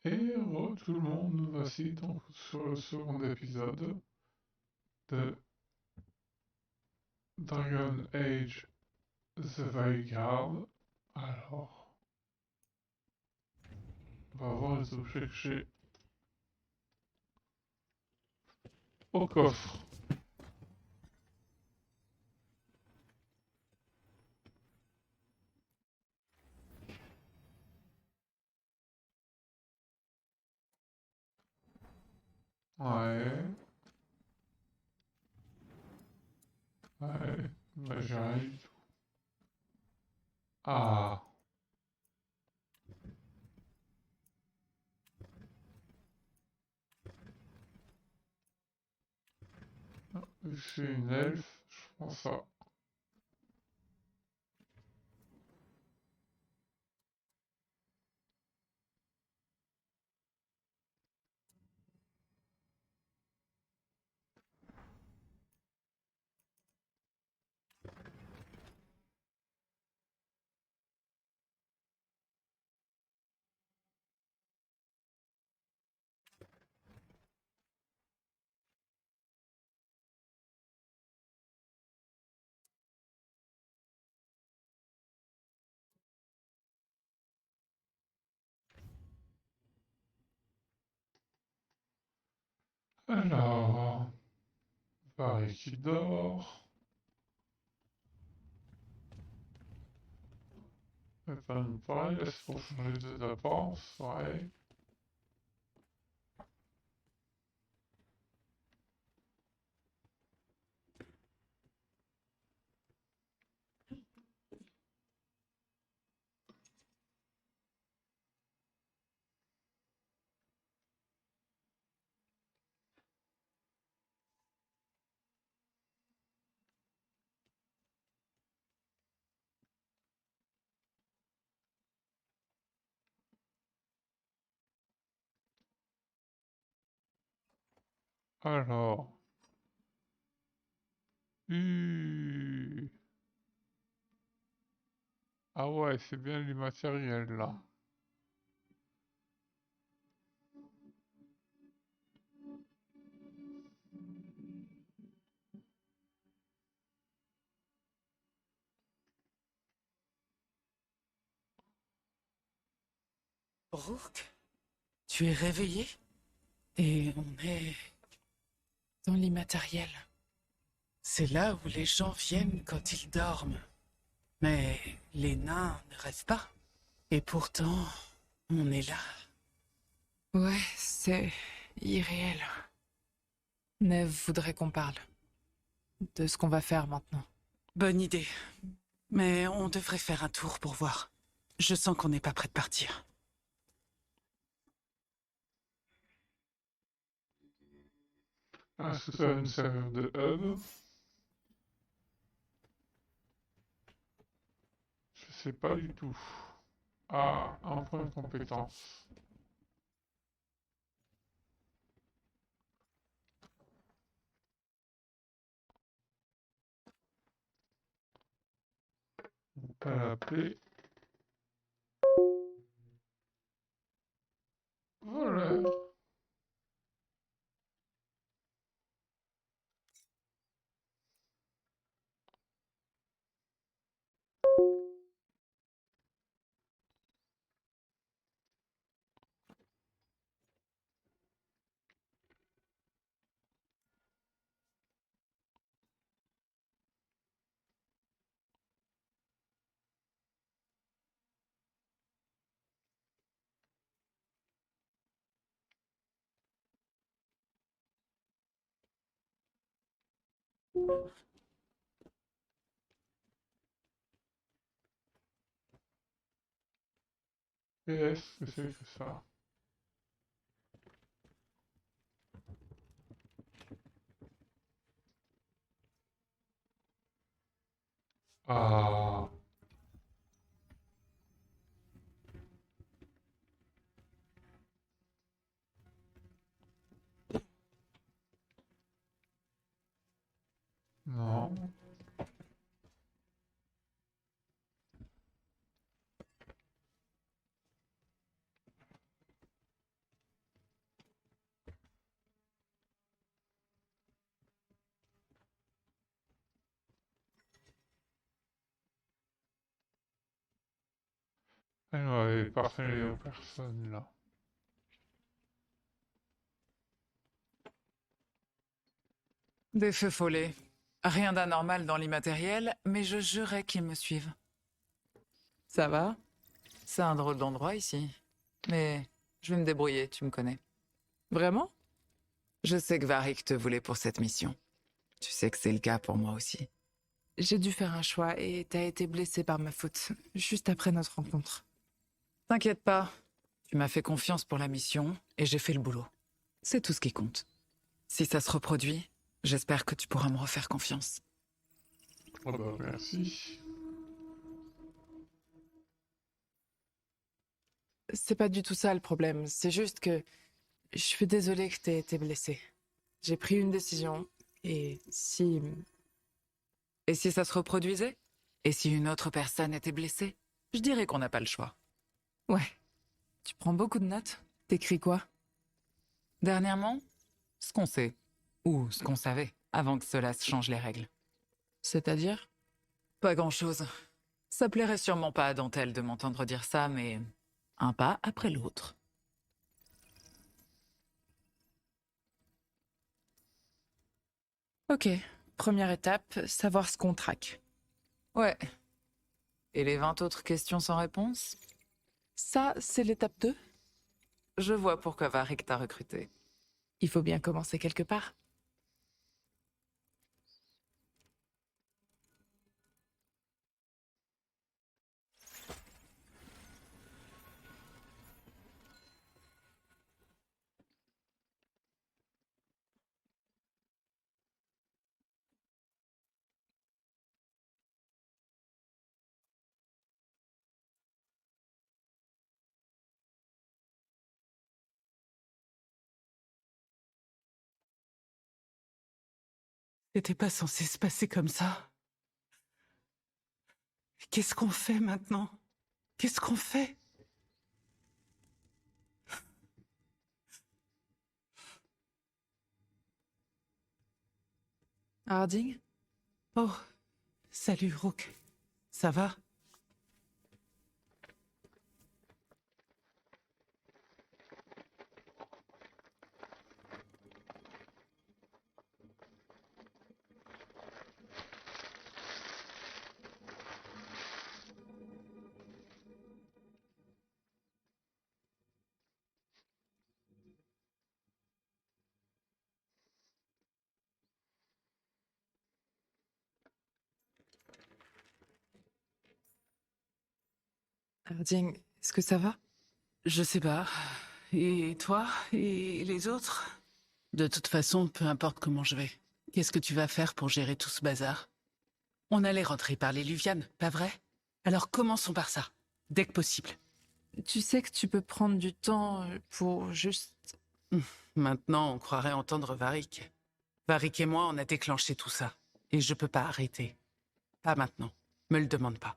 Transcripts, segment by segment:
Et tout le monde, nous voici donc sur le second épisode de Dragon Age The Vanguard. Alors, on va voir les objets que j'ai au coffre. Ouais, ouais, bah j'ai rien du tout. Ah, je suis une elfe, je prends ça. Alors, Paris qui dort. Pas une pareille, est-ce pour changer de d'apparence? Ouais. Alors, ah ouais, c'est bien du matériel là. Rourke, tu es réveillé? Et on est dans l'immatériel. C'est là où les gens viennent quand ils dorment. Mais les nains ne rêvent pas. Et pourtant, on est là. Ouais, c'est irréel. Neve voudrait qu'on parle de ce qu'on va faire maintenant. Bonne idée. Mais on devrait faire un tour pour voir. Je sens qu'on n'est pas prêt de partir. Est-ce que ça va me servir de hub? Je sais pas du tout. Ah, un point de compétence. On peut l'appeler. Voilà. Qu'est-ce que c'est que ça? Ah, non. Elle m'avait parlé aux personnes là. Des feux follets. Rien d'anormal dans l'immatériel, mais je jurais qu'ils me suivent. Ça va? C'est un drôle d'endroit ici. Mais je vais me débrouiller, tu me connais. Vraiment? Je sais que Varric te voulait pour cette mission. Tu sais que c'est le cas pour moi aussi. J'ai dû faire un choix et t'as été blessé par ma faute, juste après notre rencontre. T'inquiète pas. Tu m'as fait confiance pour la mission et j'ai fait le boulot. C'est tout ce qui compte. Si ça se reproduit, j'espère que tu pourras me refaire confiance. Oh bah merci. C'est pas du tout ça le problème, c'est juste que je suis désolée que t'aies été blessé. J'ai pris une décision et si... Et si ça se reproduisait? Et si une autre personne était blessée? Je dirais qu'on n'a pas le choix. Ouais. Tu prends beaucoup de notes? T'écris quoi? Dernièrement, ce qu'on sait. Ou ce qu'on savait, avant que cela se change les règles. C'est-à-dire? Pas grand-chose. Ça plairait sûrement pas à Dentelle de m'entendre dire ça, mais... un pas après l'autre. Ok. Première étape, savoir ce qu'on traque. Ouais. Et les 20 autres questions sans réponse? Ça, c'est l'étape 2. Je vois pourquoi Varric t'a recruté. Il faut bien commencer quelque part. C'était pas censé se passer comme ça. Qu'est-ce qu'on fait maintenant? Qu'est-ce qu'on fait? Harding? Oh, salut Rook. Ça va? Harding, est-ce que ça va? Je sais pas. Et toi? Et les autres? De toute façon, peu importe comment je vais. Qu'est-ce que tu vas faire pour gérer tout ce bazar? On allait rentrer par les Luvianes, pas vrai? Alors commençons par ça, dès que possible. Tu sais que tu peux prendre du temps pour juste... Maintenant, on croirait entendre Varric. Varric et moi, on a déclenché tout ça. Et je peux pas arrêter. Pas maintenant. Me le demande pas.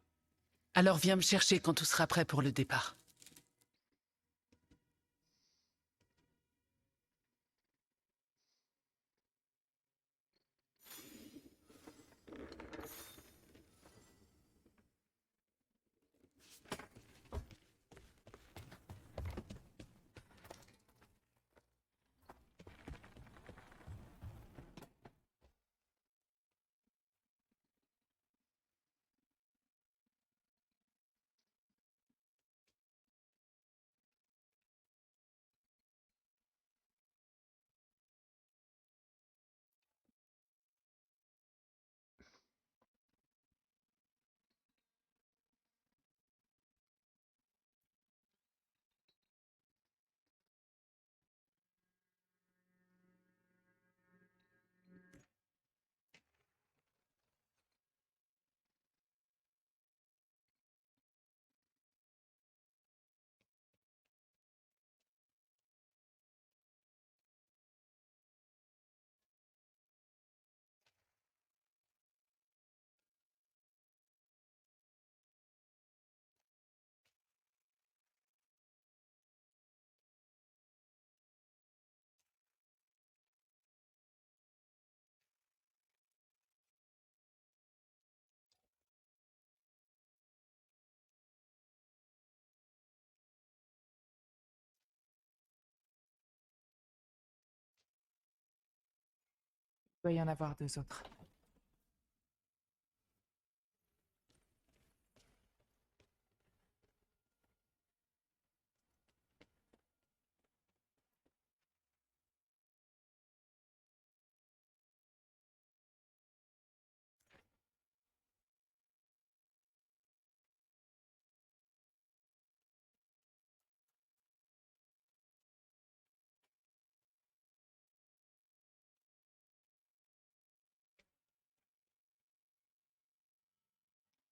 Alors viens me chercher quand tout sera prêt pour le départ. Il doit y en avoir 2 autres.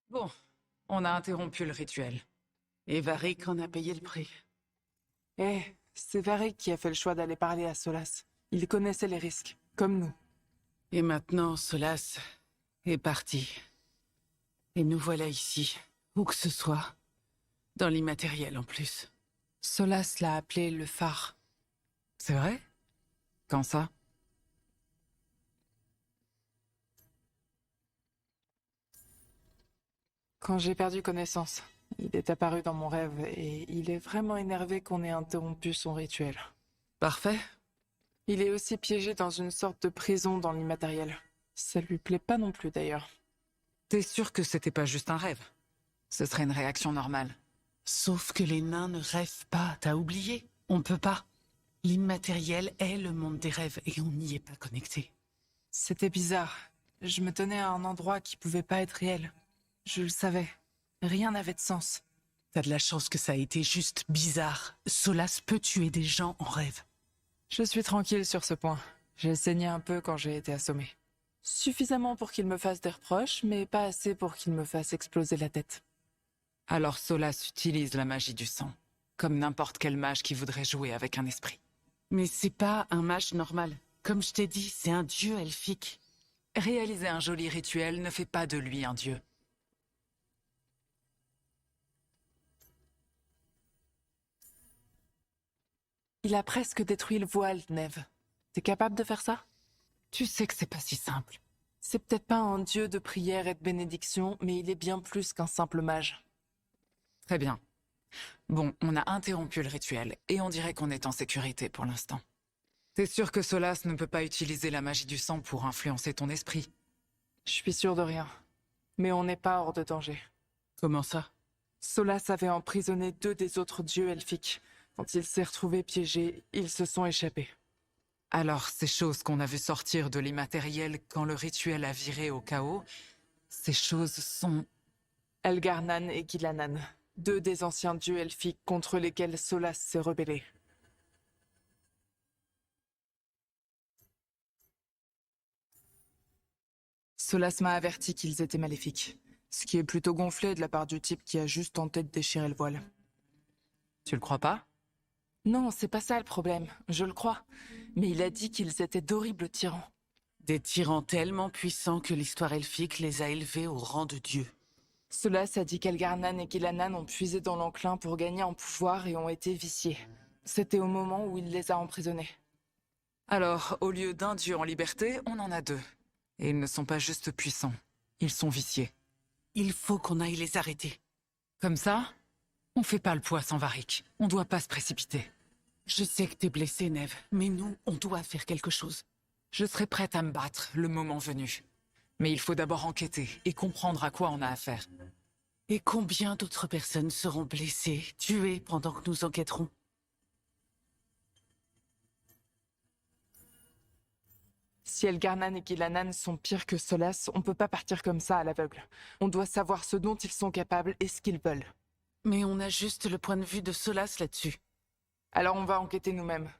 Bon, on a interrompu le rituel. Et Varric en a payé le prix. Eh, c'est Varric qui a fait le choix d'aller parler à Solas. Il connaissait les risques, comme nous. Et maintenant, Solas est parti. Et nous voilà ici, où que ce soit. Dans l'immatériel en plus. Solas l'a appelé le phare. C'est vrai? Quand ça? Quand j'ai perdu connaissance, il est apparu dans mon rêve et il est vraiment énervé qu'on ait interrompu son rituel. Parfait. Il est aussi piégé dans une sorte de prison dans l'immatériel. Ça lui plaît pas non plus d'ailleurs. T'es sûr que c'était pas juste un rêve? Ce serait une réaction normale. Sauf que les nains ne rêvent pas, t'as oublié? On peut pas. L'immatériel est le monde des rêves et on n'y est pas connecté. C'était bizarre. Je me tenais à un endroit qui pouvait pas être réel. Je le savais. Rien n'avait de sens. T'as de la chance que ça a été juste bizarre. Solas peut tuer des gens en rêve. Je suis tranquille sur ce point. J'ai saigné un peu quand j'ai été assommé. Suffisamment pour qu'il me fasse des reproches, mais pas assez pour qu'il me fasse exploser la tête. Alors Solas utilise la magie du sang, comme n'importe quel mage qui voudrait jouer avec un esprit. Mais c'est pas un mage normal. Comme je t'ai dit, c'est un dieu elfique. Réaliser un joli rituel ne fait pas de lui un dieu. Il a presque détruit le voile, Neve. T'es capable de faire ça? Tu sais que c'est pas si simple. C'est peut-être pas un dieu de prière et de bénédiction, mais il est bien plus qu'un simple mage. Très bien. Bon, on a interrompu le rituel, et on dirait qu'on est en sécurité pour l'instant. T'es sûr que Solas ne peut pas utiliser la magie du sang pour influencer ton esprit? Je suis sûr de rien. Mais on n'est pas hors de danger. Comment ça? Solas avait emprisonné 2 des autres dieux elfiques. Quand il s'est retrouvé piégé, ils se sont échappés. Alors, ces choses qu'on a vues sortir de l'immatériel quand le rituel a viré au chaos, ces choses sont... Elgarnan et Gilanan, 2 des anciens dieux elfiques contre lesquels Solas s'est rebellé. Solas m'a averti qu'ils étaient maléfiques, ce qui est plutôt gonflé de la part du type qui a juste tenté de déchirer le voile. Tu le crois pas? Non, c'est pas ça le problème, je le crois. Mais il a dit qu'ils étaient d'horribles tyrans. Des tyrans tellement puissants que l'histoire elfique les a élevés au rang de dieux. Solas a dit qu'Elgarnan et Gilanan ont puisé dans l'enclin pour gagner en pouvoir et ont été viciés. C'était au moment où il les a emprisonnés. Alors, au lieu d'un dieu en liberté, on en a 2. Et ils ne sont pas juste puissants, ils sont viciés. Il faut qu'on aille les arrêter. Comme ça, on fait pas le poids sans Varric. On doit pas se précipiter. Je sais que t'es blessé, Neve, mais nous, on doit faire quelque chose. Je serai prête à me battre, le moment venu. Mais il faut d'abord enquêter et comprendre à quoi on a affaire. Et combien d'autres personnes seront blessées, tuées pendant que nous enquêterons? Si Elgarnan et Gilanan sont pires que Solas, on peut pas partir comme ça à l'aveugle. On doit savoir ce dont ils sont capables et ce qu'ils veulent. Mais on a juste le point de vue de Solas là-dessus. Alors on va enquêter nous-mêmes.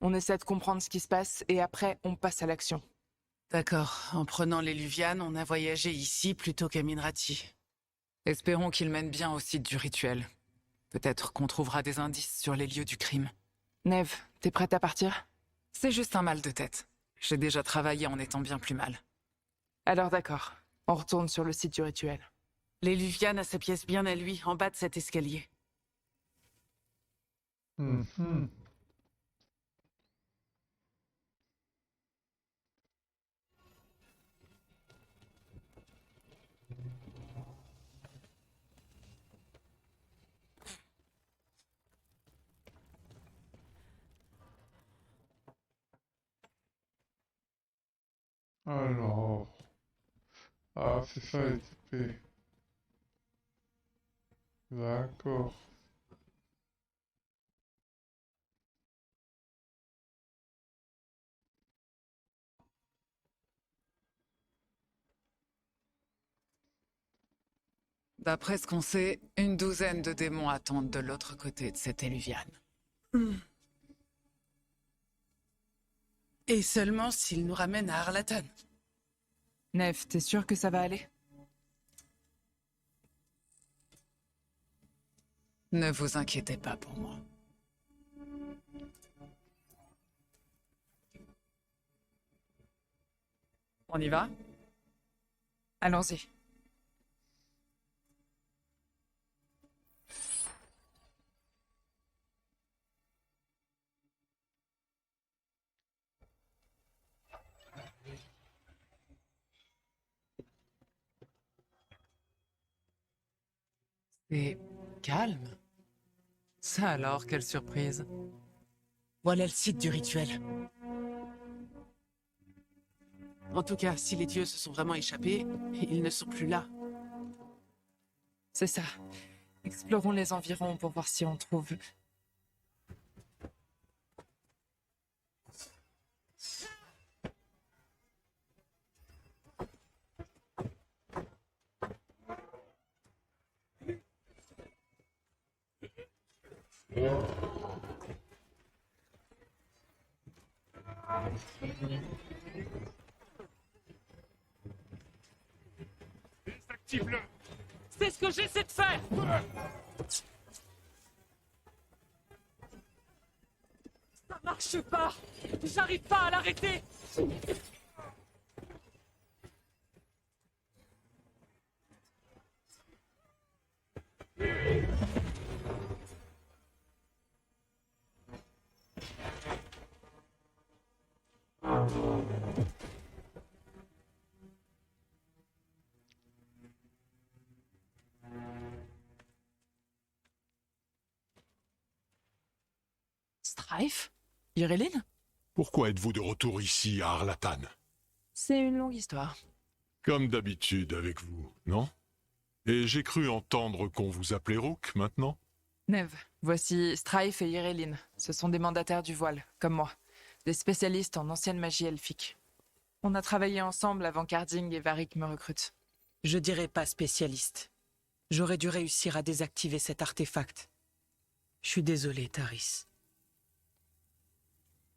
On essaie de comprendre ce qui se passe et après on passe à l'action. D'accord, en prenant les Luvianes, on a voyagé ici plutôt qu'à Minrati. Espérons qu'ils mènent bien au site du rituel. Peut-être qu'on trouvera des indices sur les lieux du crime. Neve, t'es prête à partir? C'est juste un mal de tête. J'ai déjà travaillé en étant bien plus mal. Alors d'accord, on retourne sur le site du rituel. Les Luvianes a sa pièce bien à lui, en bas de cet escalier. Mhm. Alors... Ah, c'est ça les TP. D'accord. D'après ce qu'on sait, une douzaine de démons attendent de l'autre côté de cette éluviane. Et seulement s'ils nous ramènent à Arlatan. Nef, t'es sûr que ça va aller? Ne vous inquiétez pas pour moi. On y va? Allons-y. C'est calme. Ça alors, quelle surprise. Voilà le site du rituel. En tout cas, si les dieux se sont vraiment échappés, ils ne sont plus là. C'est ça. Explorons les environs pour voir si on trouve... Désactive-le! C'est ce que j'essaie de faire! Ça marche pas! J'arrive pas à l'arrêter! Strife? Iréline? Pourquoi êtes-vous de retour ici à Arlatan? C'est une longue histoire. Comme d'habitude avec vous, non? Et j'ai cru entendre qu'on vous appelait Rook maintenant? Neve, voici Strife et Iréline. Ce sont des mandataires du voile, comme moi. Des spécialistes en ancienne magie elfique. On a travaillé ensemble avant qu'Harding et Varric me recrutent. Je dirais pas spécialiste. J'aurais dû réussir à désactiver cet artefact. Je suis désolé, Taris.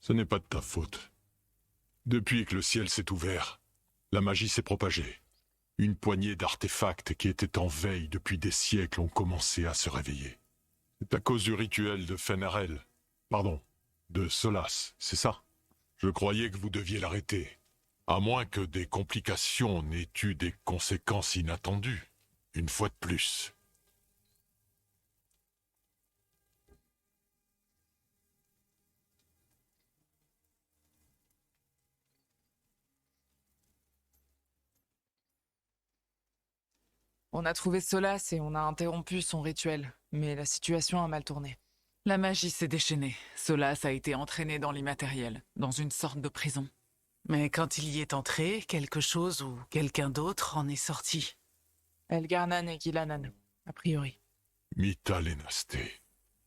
Ce n'est pas de ta faute. Depuis que le ciel s'est ouvert, la magie s'est propagée. Une poignée d'artefacts qui étaient en veille depuis des siècles ont commencé à se réveiller. C'est à cause du rituel de Fenarel. Pardon, de Solas, c'est ça? Je croyais que vous deviez l'arrêter. À moins que des complications n'aient eu des conséquences inattendues. Une fois de plus. On a trouvé Solas et on a interrompu son rituel, mais la situation a mal tourné. La magie s'est déchaînée. Solas a été entraîné dans l'immatériel, dans une sorte de prison. Mais quand il y est entré, quelque chose ou quelqu'un d'autre en est sorti. Elgarnan et Gilanan, a priori. Mitalenasté.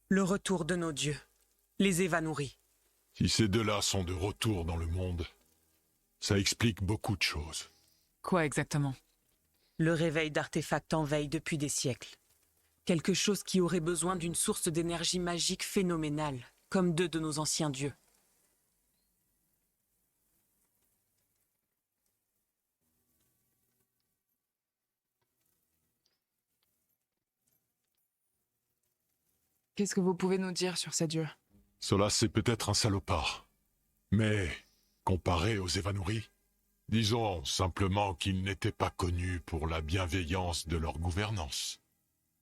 Le retour de nos dieux. Les Évanouris. Si ces deux-là sont de retour dans le monde, ça explique beaucoup de choses. Quoi exactement? Le réveil d'artefacts en veille depuis des siècles. Quelque chose qui aurait besoin d'une source d'énergie magique phénoménale, comme deux de nos anciens dieux. Qu'est-ce que vous pouvez nous dire sur ces dieux? Cela, c'est peut-être un salopard. Mais, comparé aux Évanouris, disons simplement qu'ils n'étaient pas connus pour la bienveillance de leur gouvernance.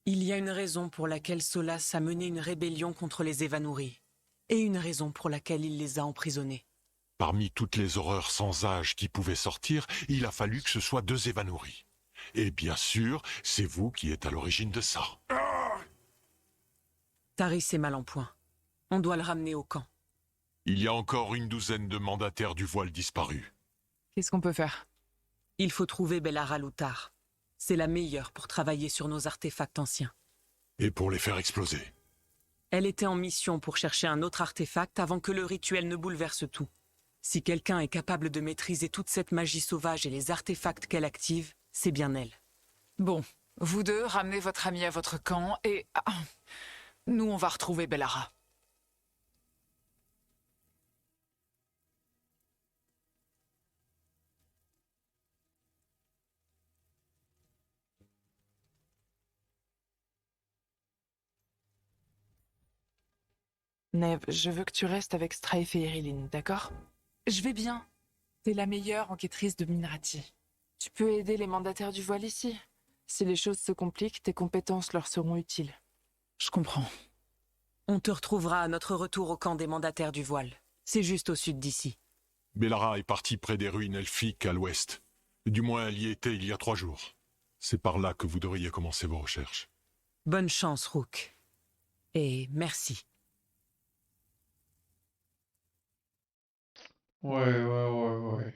Il y a une raison pour laquelle Solas a mené une rébellion contre les Évanouris, et une raison pour laquelle il les a emprisonnés. Parmi toutes les horreurs sans âge qui pouvaient sortir, il a fallu que ce soit deux Évanouris. Et bien sûr, c'est vous qui êtes à l'origine de ça. Taris est mal en point. On doit le ramener au camp. Il y a encore une douzaine de mandataires du voile disparus. Qu'est-ce qu'on peut faire? Il faut trouver Bellara Lutar. C'est la meilleure pour travailler sur nos artefacts anciens. Et pour les faire exploser. Elle était en mission pour chercher un autre artefact avant que le rituel ne bouleverse tout. Si quelqu'un est capable de maîtriser toute cette magie sauvage et les artefacts qu'elle active, c'est bien elle. Bon, vous deux, ramenez votre ami à votre camp et... nous, on va retrouver Bellara. Neve, je veux que tu restes avec Strife et Irilyn, d'accord? Je vais bien. T'es la meilleure enquêtrice de Minrati. Tu peux aider les mandataires du voile ici. Si les choses se compliquent, tes compétences leur seront utiles. Je comprends. On te retrouvera à notre retour au camp des mandataires du voile. C'est juste au sud d'ici. Bellara est partie près des ruines elfiques à l'ouest. Du moins, elle y était il y a 3 jours. C'est par là que vous devriez commencer vos recherches. Bonne chance, Rook. Et merci. Ouais.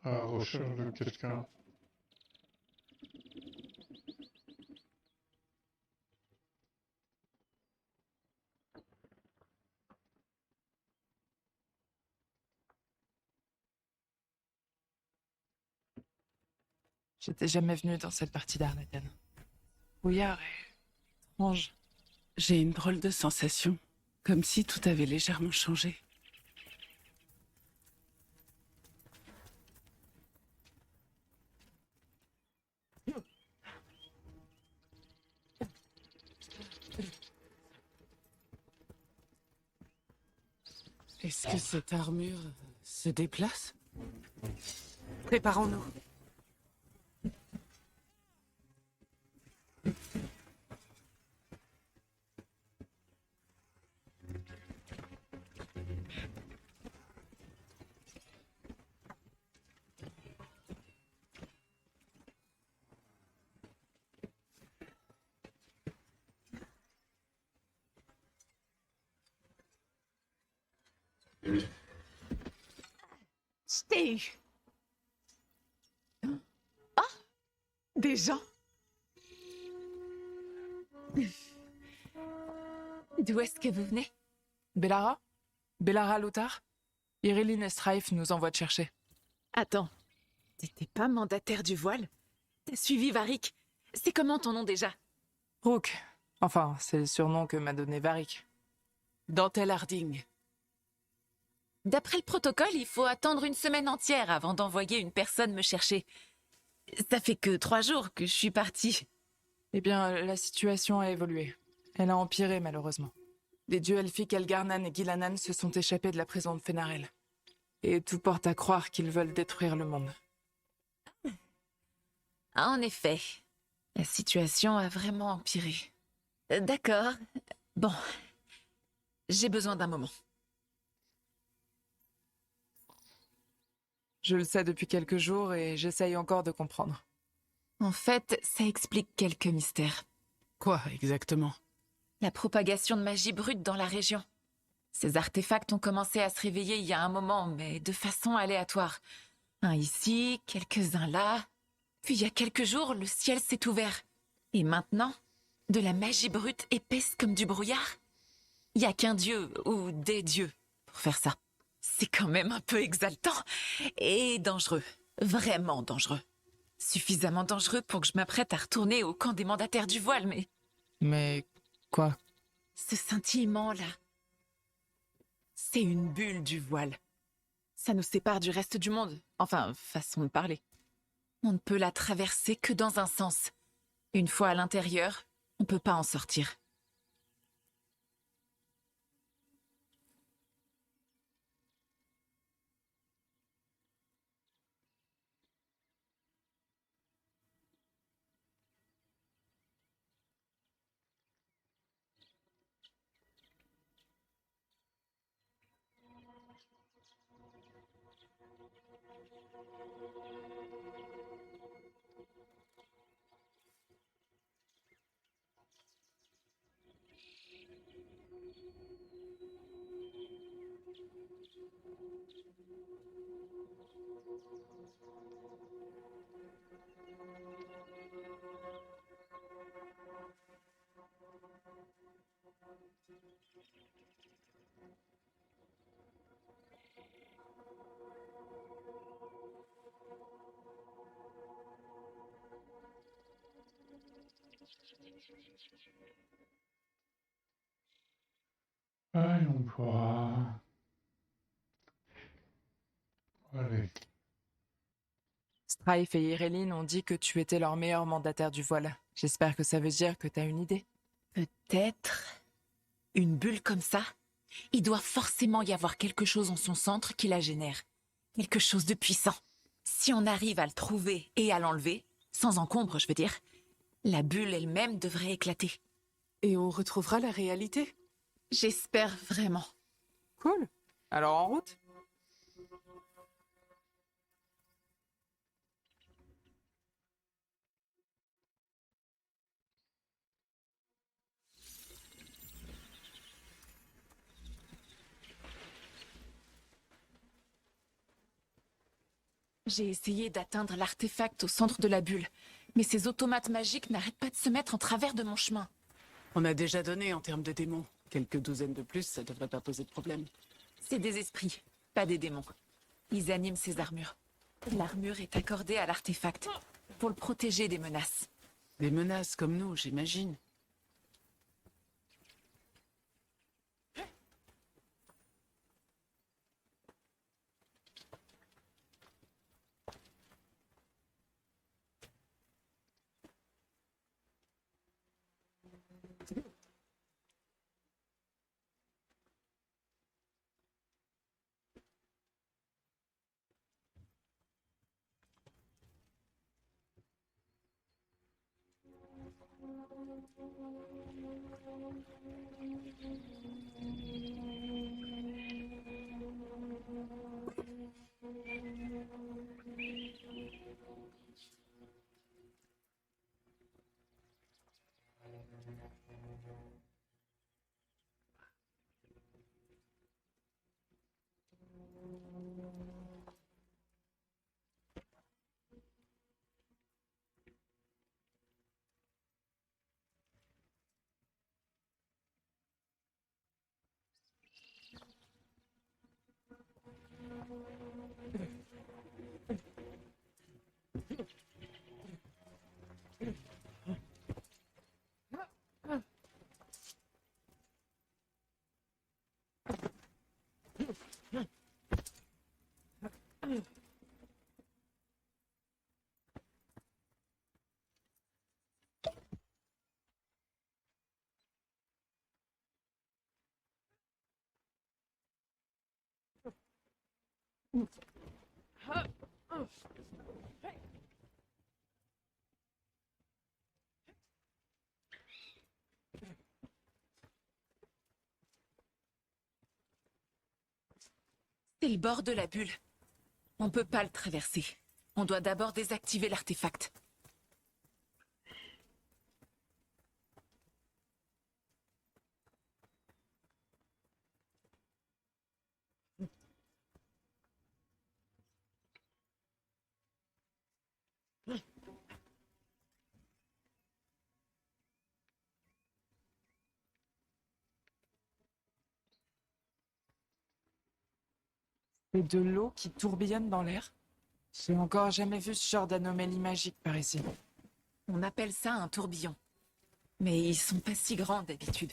À la recherche de quelqu'un. J'étais jamais venue dans cette partie d'Arnathan. Brouillard est étrange. J'ai une drôle de sensation, comme si tout avait légèrement changé. Est-ce que cette armure se déplace? Préparons-nous. Je t'ai eu. Oh, des gens. D'où est-ce que vous venez? Bellara? Bellara Lutar? Irilyn et Strife nous envoient te chercher. Attends, t'étais pas mandataire du voile? T'as suivi Varric? C'est comment ton nom déjà? Rook. Enfin, c'est le surnom que m'a donné Varric. Dantel Harding. D'après le protocole, il faut attendre une semaine entière avant d'envoyer une personne me chercher. Ça fait que 3 jours que je suis partie. Eh bien, la situation a évolué. Elle a empiré, malheureusement. Les dieux elfiques Elgarnan et Gilanan se sont échappés de la prison de Fenarel. Et tout porte à croire qu'ils veulent détruire le monde. Ah, en effet, la situation a vraiment empiré. D'accord. Bon, j'ai besoin d'un moment. Je le sais depuis quelques jours et j'essaye encore de comprendre. En fait, ça explique quelques mystères. Quoi, exactement? La propagation de magie brute dans la région. Ces artefacts ont commencé à se réveiller il y a un moment, mais de façon aléatoire. Un ici, quelques-uns là. Puis il y a quelques jours, le ciel s'est ouvert. Et maintenant, de la magie brute épaisse comme du brouillard. Il y a qu'un dieu, ou des dieux, pour faire ça. C'est quand même un peu exaltant et dangereux. Vraiment dangereux. Suffisamment dangereux pour que je m'apprête à retourner au camp des mandataires du voile, mais... Mais quoi? Ce scintillement-là, c'est une bulle du voile. Ça nous sépare du reste du monde. Enfin, façon de parler. On ne peut la traverser que dans un sens. Une fois à l'intérieur, on ne peut pas en sortir. Allez, on pourra... Allez. Strife et Iréline ont dit que tu étais leur meilleur mandataire du voile. J'espère que ça veut dire que t'as une idée. Peut-être une bulle comme ça. Il doit forcément y avoir quelque chose en son centre qui la génère. Quelque chose de puissant. Si on arrive à le trouver et à l'enlever, sans encombre, je veux dire, la bulle elle-même devrait éclater. Et on retrouvera la réalité. J'espère vraiment. Cool. Alors en route? J'ai essayé d'atteindre l'artefact au centre de la bulle, mais ces automates magiques n'arrêtent pas de se mettre en travers de mon chemin. On a déjà donné en termes de démons. Quelques douzaines de plus, ça devrait pas poser de problème. C'est des esprits, pas des démons. Ils animent ces armures. L'armure est accordée à l'artefact, pour le protéger des menaces. Des menaces comme nous, j'imagine. C'est le bord de la bulle. On peut pas le traverser. On doit d'abord désactiver l'artefact. Et de l'eau qui tourbillonne dans l'air? J'ai encore jamais vu ce genre d'anomalie magique par ici. On appelle ça un tourbillon. Mais ils sont pas si grands d'habitude.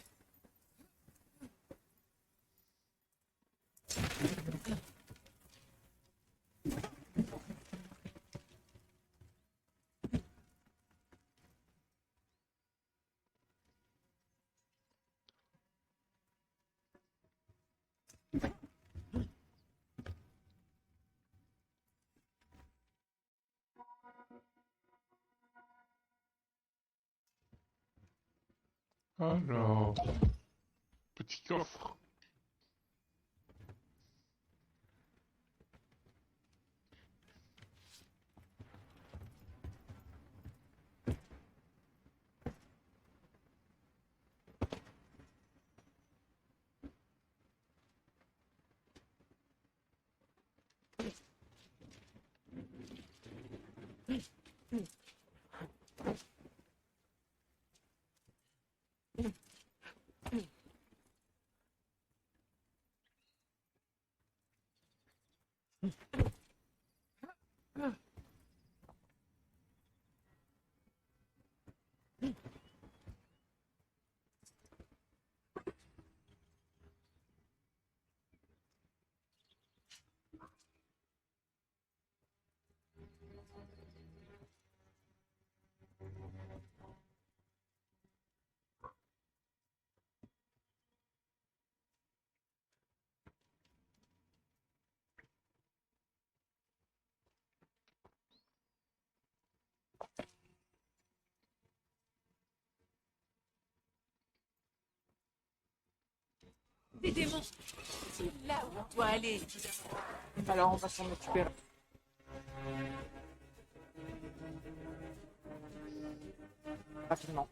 Alors, petit coffre. Des démons. C'est là où on doit aller. Alors on va s'en occuper. Rapidement.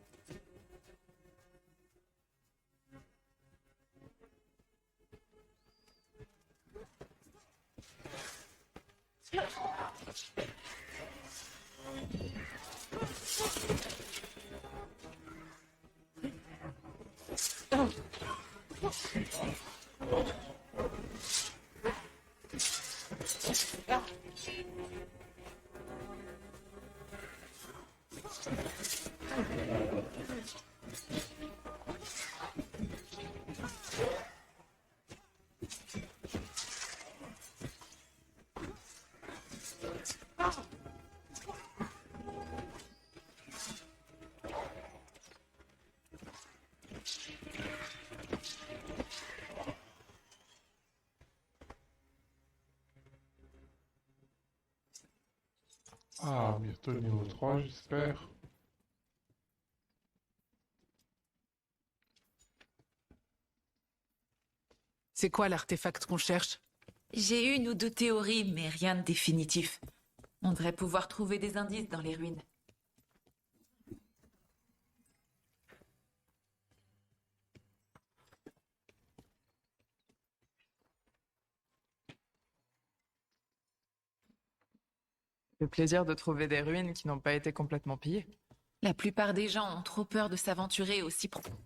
Ah, bientôt le niveau 3, j'espère. C'est quoi l'artefact qu'on cherche? J'ai une ou deux théories, mais rien de définitif. On devrait pouvoir trouver des indices dans les ruines. Le plaisir de trouver des ruines qui n'ont pas été complètement pillées. La plupart des gens ont trop peur de s'aventurer aussi profond.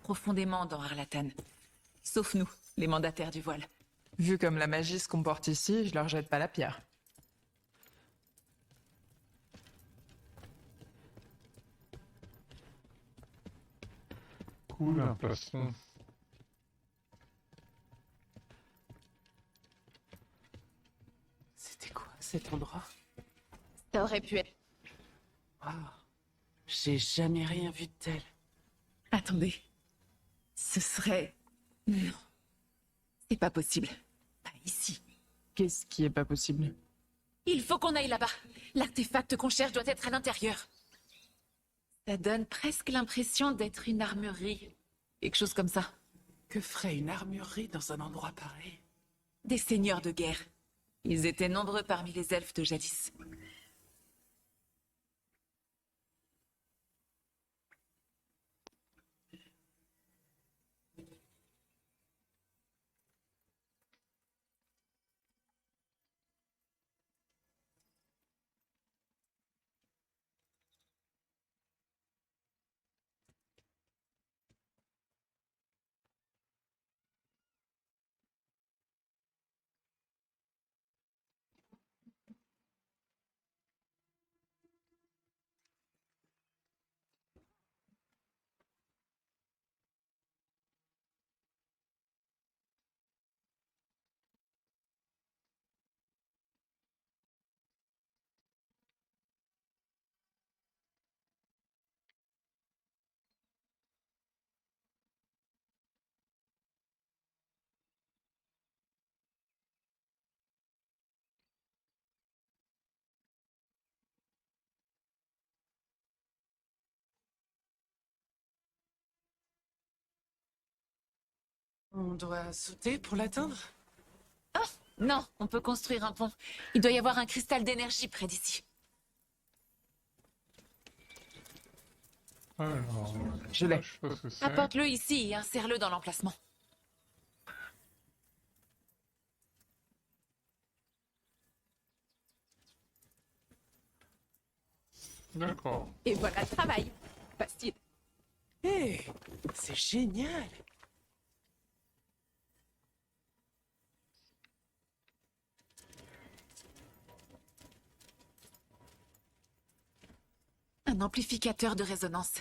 Profondément dans Arlathan. Sauf nous, les mandataires du voile. Vu comme la magie se comporte ici, je leur jette pas la pierre. Cool, un plastron. C'était quoi cet endroit? Ça aurait pu être... Ah, j'ai jamais rien vu de tel. Attendez. Ce serait... Non. C'est pas possible. Pas ici. Qu'est-ce qui est pas possible? Il faut qu'on aille là-bas. L'artefact qu'on cherche doit être à l'intérieur. Ça donne presque l'impression d'être une armurerie. Quelque chose comme ça. Que ferait une armurerie dans un endroit pareil? Des seigneurs de guerre. Ils étaient nombreux parmi les elfes de jadis. On doit sauter pour l'atteindre? Non, on peut construire un pont. Il doit y avoir un cristal d'énergie près d'ici. Alors, Je l'ai. je sais pas ce que c'est. Apporte-le ici et insère-le dans l'emplacement. D'accord. Et voilà le travail. Facile. Hé, c'est génial. Un amplificateur de résonance.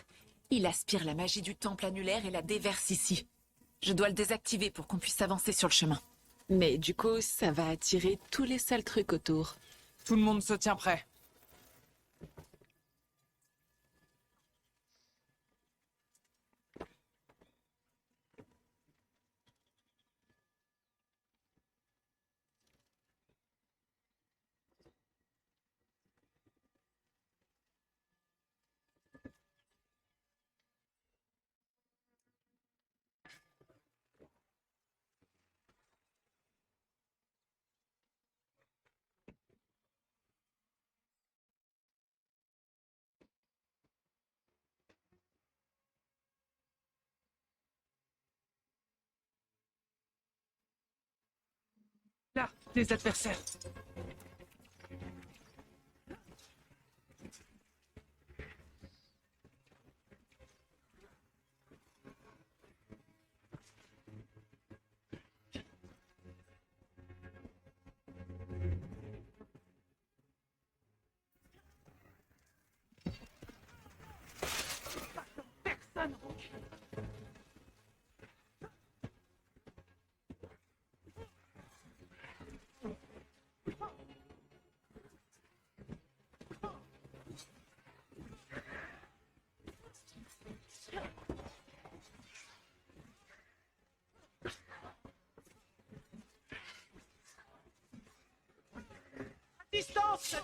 Il aspire la magie du temple annulaire et la déverse ici. Je dois le désactiver pour qu'on puisse avancer sur le chemin. Mais du coup, ça va attirer tous les sales trucs autour. Tout le monde se tient prêt. Là, les adversaires. Distance,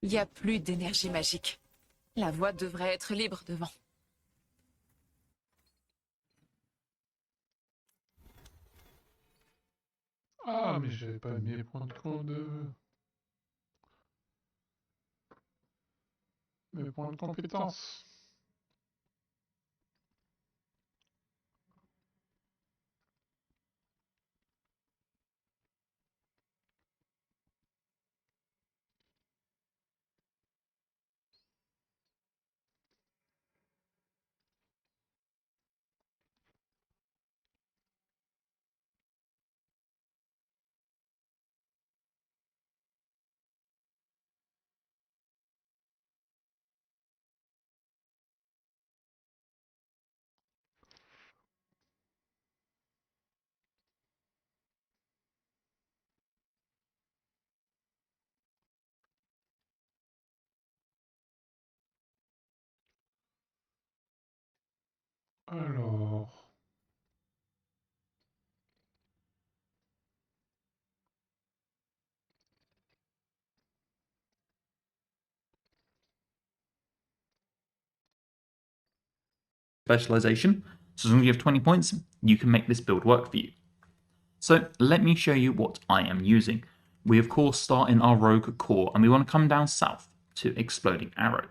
Il n'y a plus d'énergie magique. La voie devrait être libre devant. Ah, mais j'avais pas mis les points de code. Mes points de compétence. Alors... Specialization, so as long as you have 20 points, you can make this build work for you. So let me show you what I am using. We of course start in our rogue core and we want to come down south to Exploding Arrow.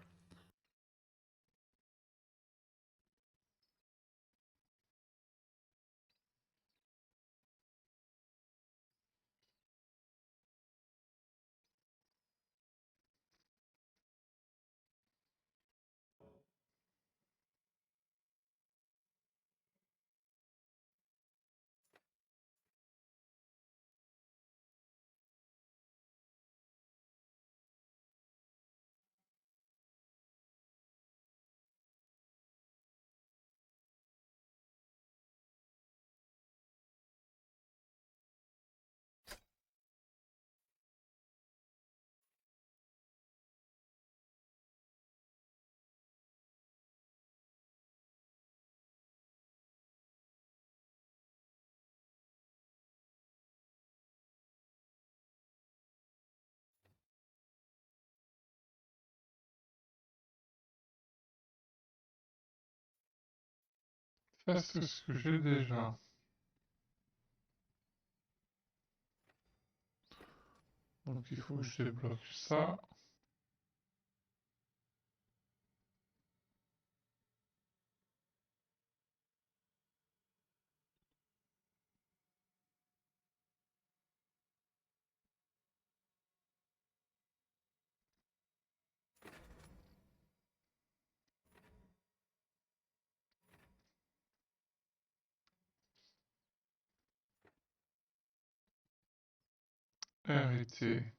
Ça, c'est ce que j'ai déjà. Donc il faut que je débloque ça. Hérité.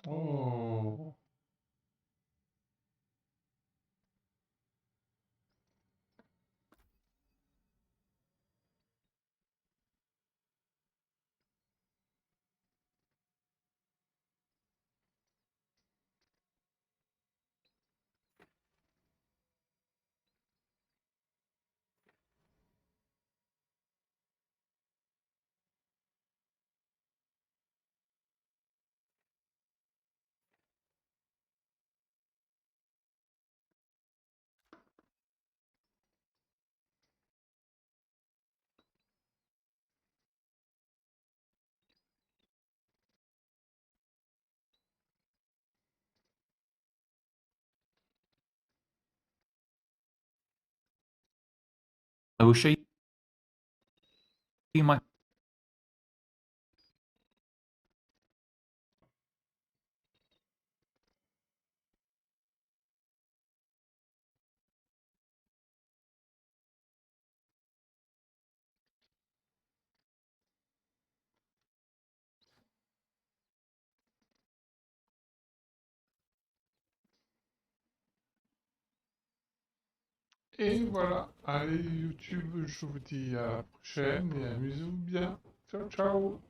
Oh. I will show you my Et voilà. Allez, YouTube, je vous dis à la prochaine et amusez-vous bien. Ciao, ciao.